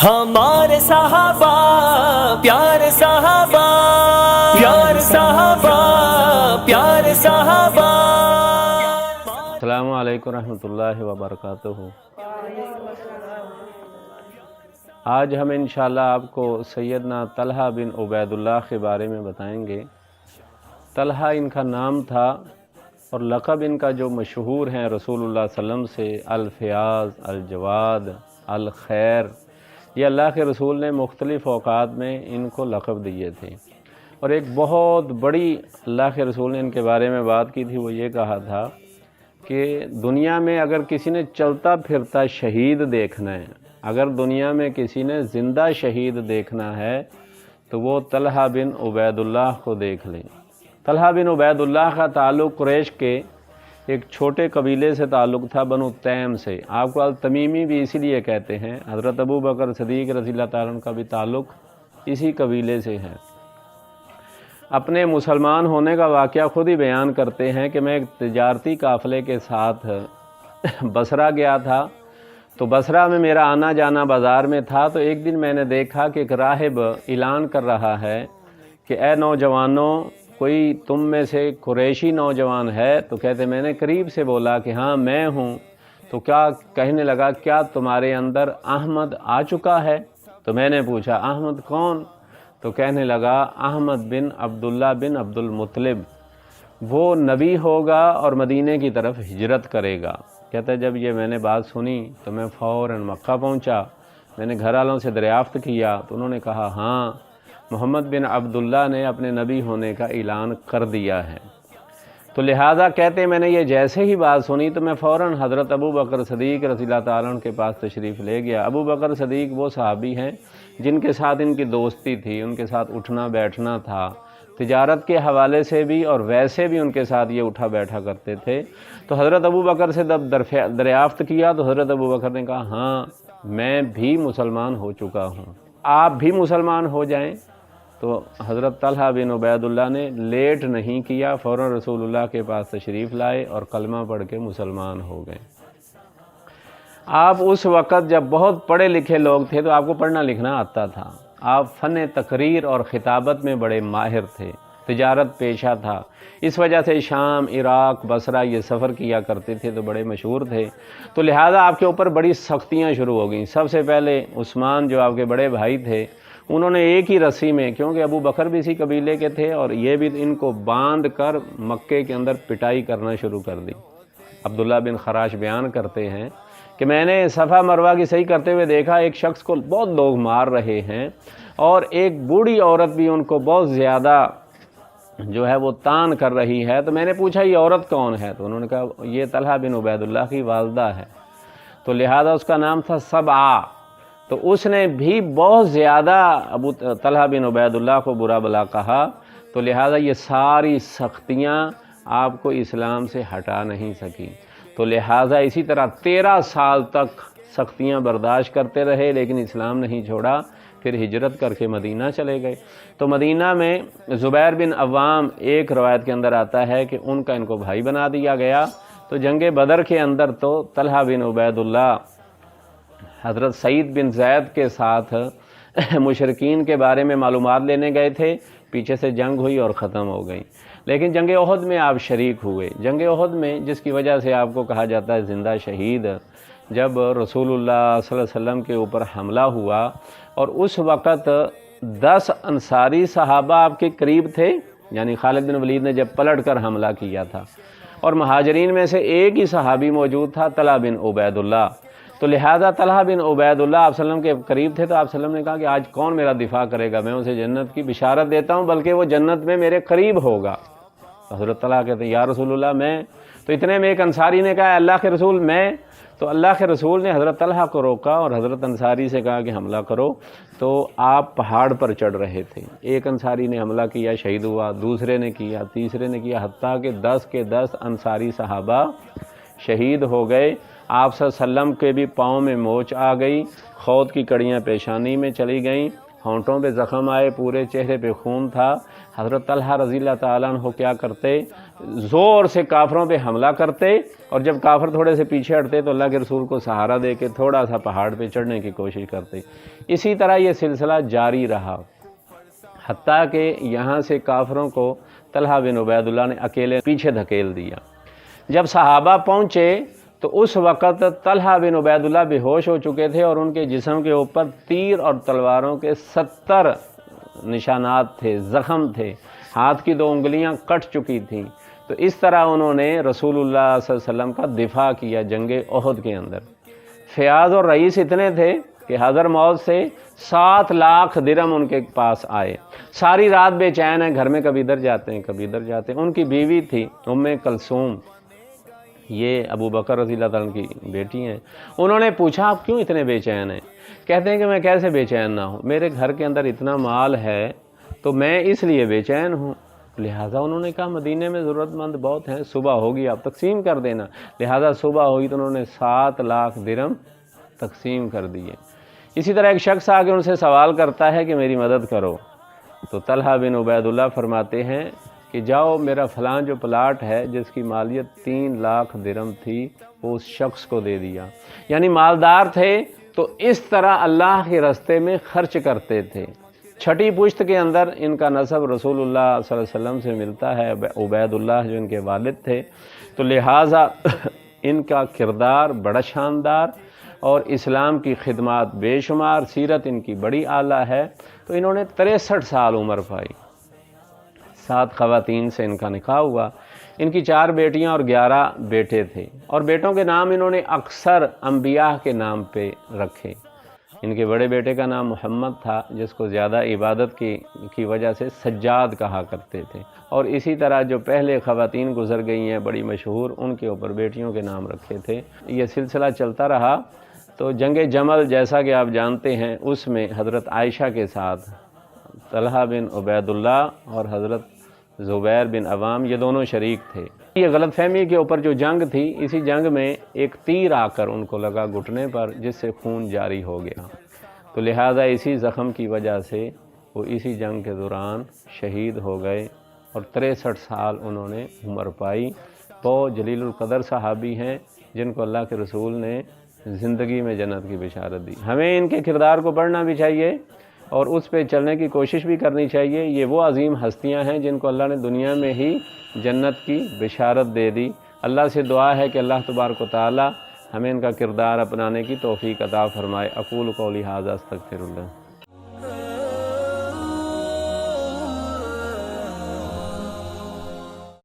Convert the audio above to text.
ہمارے صحابہ پیارے صحابہ پیارے صحابہ پیارے صحابہ۔ السلام علیکم ورحمۃ اللہ وبرکاتہ۔ آج ہم انشاءاللہ آپ کو سیدنا طلحہ بن عبید اللہ کے بارے میں بتائیں گے۔ طلحہ ان کا نام تھا اور لقب ان کا جو مشہور ہیں رسول اللہ صلی اللہ علیہ وسلم سے الفیاض، الجواد، الخیر، یہ اللہ کے رسول نے مختلف اوقات میں ان کو لقب دیے تھے۔ اور ایک بہت بڑی اللہ کے رسول نے ان کے بارے میں بات کی تھی، وہ یہ کہا تھا کہ دنیا میں اگر کسی نے چلتا پھرتا شہید دیکھنا ہے، اگر دنیا میں کسی نے زندہ شہید دیکھنا ہے تو وہ طلحہ بن عبید اللہ کو دیکھ لیں۔ طلحہ بن عبید اللہ کا تعلق قریش کے ایک چھوٹے قبیلے سے تعلق تھا، بنو تیم سے۔ آپ کو التمیمی بھی اسی لیے کہتے ہیں۔ حضرت ابو بکر صدیق رضی اللہ تعالیٰ عنہ کا بھی تعلق اسی قبیلے سے ہے۔ اپنے مسلمان ہونے کا واقعہ خود ہی بیان کرتے ہیں کہ میں ایک تجارتی قافلے کے ساتھ بصرہ گیا تھا، تو بصرہ میں میرا آنا جانا بازار میں تھا، تو ایک دن میں نے دیکھا کہ ایک راہب اعلان کر رہا ہے کہ اے نوجوانوں، کوئی تم میں سے قریشی نوجوان ہے؟ تو کہتے میں نے قریب سے بولا کہ ہاں میں ہوں۔ تو کیا کہنے لگا، کیا تمہارے اندر احمد آ چکا ہے؟ تو میں نے پوچھا احمد کون؟ تو کہنے لگا احمد بن عبداللہ بن عبد المطلب، وہ نبی ہوگا اور مدینے کی طرف ہجرت کرے گا۔ کہتا ہے جب یہ میں نے بات سنی تو میں فوراً مکہ پہنچا، میں نے گھر والوں سے دریافت کیا تو انہوں نے کہا ہاں محمد بن عبداللہ نے اپنے نبی ہونے کا اعلان کر دیا ہے۔ تو لہٰذا کہتے میں نے یہ جیسے ہی بات سنی تو میں فوراً حضرت ابو بکر صدیق رضی اللہ تعالیٰ عنہ کے پاس تشریف لے گیا۔ ابو بکر صدیق وہ صحابی ہیں جن کے ساتھ ان کی دوستی تھی، ان کے ساتھ اٹھنا بیٹھنا تھا، تجارت کے حوالے سے بھی اور ویسے بھی ان کے ساتھ یہ اٹھا بیٹھا کرتے تھے۔ تو حضرت ابو بکر سے جب دریافت کیا تو حضرت ابو بکر نے کہا ہاں میں بھی مسلمان ہو چکا ہوں، آپ بھی مسلمان ہو جائیں۔ تو حضرت طلحہ بن عبید اللہ نے لیٹ نہیں کیا، فوراً رسول اللہ کے پاس تشریف لائے اور کلمہ پڑھ کے مسلمان ہو گئے۔ آپ اس وقت جب بہت پڑھے لکھے لوگ تھے تو آپ کو پڑھنا لکھنا آتا تھا، آپ فن تقریر اور خطابت میں بڑے ماہر تھے، تجارت پیشہ تھا، اس وجہ سے شام، عراق، بصرہ یہ سفر کیا کرتے تھے تو بڑے مشہور تھے۔ تو لہٰذا آپ کے اوپر بڑی سختیاں شروع ہو گئیں۔ سب سے پہلے عثمان جو آپ کے بڑے بھائی تھے، انہوں نے ایک ہی رسی میں، کیونکہ ابو بکر بھی اسی قبیلے کے تھے اور یہ بھی ان کو باندھ کر مکے کے اندر پٹائی کرنا شروع کر دی۔ عبداللہ بن خراش بیان کرتے ہیں کہ میں نے صفا مروہ کی صحیح کرتے ہوئے دیکھا ایک شخص کو بہت لوگ مار رہے ہیں اور ایک بوڑھی عورت بھی ان کو بہت زیادہ جو ہے وہ تان کر رہی ہے۔ تو میں نے پوچھا یہ عورت کون ہے؟ تو انہوں نے کہا یہ طلحہ بن عبید اللہ کی والدہ ہے۔ تو لہذا اس کا نام تھا سبعہ۔ تو اس نے بھی بہت زیادہ ابو طلحہ بن عبید اللہ کو برا بلا کہا، تو لہذا یہ ساری سختیاں آپ کو اسلام سے ہٹا نہیں سکی۔ تو لہذا اسی طرح 13 سال تک سختیاں برداشت کرتے رہے لیکن اسلام نہیں چھوڑا، پھر ہجرت کر کے مدینہ چلے گئے۔ تو مدینہ میں زبیر بن عوام، ایک روایت کے اندر آتا ہے کہ ان کا ان کو بھائی بنا دیا گیا۔ تو جنگ بدر کے اندر تو طلحہ بن عبید اللہ حضرت سعید بن زید کے ساتھ مشرکین کے بارے میں معلومات لینے گئے تھے، پیچھے سے جنگ ہوئی اور ختم ہو گئی۔ لیکن جنگ احد میں آپ شریک ہوئے۔ جنگ احد میں جس کی وجہ سے آپ کو کہا جاتا ہے زندہ شہید، جب رسول اللہ صلی اللہ علیہ وسلم کے اوپر حملہ ہوا اور اس وقت 10 انصاری صحابہ آپ کے قریب تھے، یعنی خالد بن ولید نے جب پلٹ کر حملہ کیا تھا، اور مہاجرین میں سے ایک ہی صحابی موجود تھا طلحہ بن عبید اللہ۔ تو لہذا طلحہ بن عبید اللہ آپ صلی اللہ علیہ وسلم کے قریب تھے، تو آپ صلی اللہ علیہ وسلم نے کہا کہ آج کون میرا دفاع کرے گا، میں اسے جنت کی بشارت دیتا ہوں، بلکہ وہ جنت میں میرے قریب ہوگا۔ حضرت طلحہ کہتے ہیں یا رسول اللہ میں، تو اتنے میں ایک انصاری نے کہا اللہ کے رسول میں، تو اللہ کے رسول نے حضرت طلحہ کو روکا اور حضرت انصاری سے کہا کہ حملہ کرو۔ تو آپ پہاڑ پر چڑھ رہے تھے، ایک انصاری نے حملہ کیا، شہید ہوا، دوسرے نے کیا، تیسرے نے کیا، حتیٰ کہ 10 کے 10 انصاری صحابہ شہید ہو گئے۔ آپ صلی اللہ علیہ وسلم کے بھی پاؤں میں موچ آ گئی، خود کی کڑیاں پیشانی میں چلی گئیں، ہونٹوں پہ زخم آئے، پورے چہرے پہ خون تھا، حضرت طلحہ رضی اللہ تعالیٰ عنہ کیا کرتے، زور سے کافروں پہ حملہ کرتے، اور جب کافر تھوڑے سے پیچھے ہٹتے تو اللہ کے رسول کو سہارا دے کے تھوڑا سا پہاڑ پہ چڑھنے کی کوشش کرتے۔ اسی طرح یہ سلسلہ جاری رہا، حتیٰ کہ یہاں سے کافروں کو طلحہ بن عبید اللہ نے اکیلے پیچھے دھکیل دیا۔ جب صحابہ پہنچے تو اس وقت طلحہ بن عبید اللہ بے ہوش ہو چکے تھے، اور ان کے جسم کے اوپر تیر اور تلواروں کے 70 نشانات تھے، زخم تھے، ہاتھ کی 2 انگلیاں کٹ چکی تھیں۔ تو اس طرح انہوں نے رسول اللہ صلی اللہ علیہ وسلم کا دفاع کیا جنگ احد کے اندر۔ فیاض اور رئیس اتنے تھے کہ حضر موت سے 7 لاکھ درہم ان کے پاس آئے، ساری رات بے چین ہیں، گھر میں کبھی ادھر جاتے ہیں کبھی ادھر جاتے ہیں۔ ان کی بیوی تھی ام کلثوم، یہ ابو بکر رضی اللہ تعالیٰ کی بیٹی ہیں۔ انہوں نے پوچھا آپ کیوں اتنے بے چین ہیں؟ کہتے ہیں کہ میں کیسے بے چین نہ ہوں، میرے گھر کے اندر اتنا مال ہے تو میں اس لیے بے چین ہوں۔ لہٰذا انہوں نے کہا مدینے میں ضرورت مند بہت ہیں، صبح ہوگی آپ تقسیم کر دینا۔ لہٰذا صبح ہوگی تو انہوں نے 7 لاکھ درہم تقسیم کر دیے۔ اسی طرح ایک شخص آ کے ان سے سوال کرتا ہے کہ میری مدد کرو، تو طلحہ بن عبید اللہ فرماتے ہیں کہ جاؤ میرا فلاں جو پلاٹ ہے جس کی مالیت 3 لاکھ درہم تھی وہ اس شخص کو دے دیا۔ یعنی مالدار تھے تو اس طرح اللہ کے راستے میں خرچ کرتے تھے۔ چھٹی پشت کے اندر ان کا نسب رسول اللہ صلی اللہ علیہ وسلم سے ملتا ہے، عبید اللہ جو ان کے والد تھے، تو لہٰذا ان کا کردار بڑا شاندار اور اسلام کی خدمات بے شمار، سیرت ان کی بڑی اعلیٰ ہے۔ تو انہوں نے 63 سال عمر پائی، 7 خواتین سے ان کا نکاح ہوا۔ ان کی 4 بیٹیاں اور 11 بیٹے تھے، اور بیٹوں کے نام انہوں نے اکثر انبیاء کے نام پہ رکھے۔ ان کے بڑے بیٹے کا نام محمد تھا، جس کو زیادہ عبادت کی وجہ سے سجاد کہا کرتے تھے، اور اسی طرح جو پہلے خواتین گزر گئی ہیں بڑی مشہور، ان کے اوپر بیٹیوں کے نام رکھے تھے۔ یہ سلسلہ چلتا رہا۔ تو جنگ جمل جیسا کہ آپ جانتے ہیں، اس میں حضرت عائشہ کے ساتھ طلحہ بن عبید اللہ اور حضرت زبیر بن عوام یہ دونوں شریک تھے۔ یہ غلط فہمی کے اوپر جو جنگ تھی، اسی جنگ میں ایک تیر آ کر ان کو لگا گھٹنے پر، جس سے خون جاری ہو گیا، تو لہٰذا اسی زخم کی وجہ سے وہ اسی جنگ کے دوران شہید ہو گئے، اور 63 سال انہوں نے عمر پائی۔ بہت جلیل القدر صحابی ہیں جن کو اللہ کے رسول نے زندگی میں جنت کی بشارت دی۔ ہمیں ان کے کردار کو پڑھنا بھی چاہیے اور اس پہ چلنے کی کوشش بھی کرنی چاہیے۔ یہ وہ عظیم ہستیاں ہیں جن کو اللہ نے دنیا میں ہی جنت کی بشارت دے دی۔ اللہ سے دعا ہے کہ اللہ تبارک و تعالی ہمیں ان کا کردار اپنانے کی توفیق عطا فرمائے۔ اقول قولی ھذا استغفر اللہ۔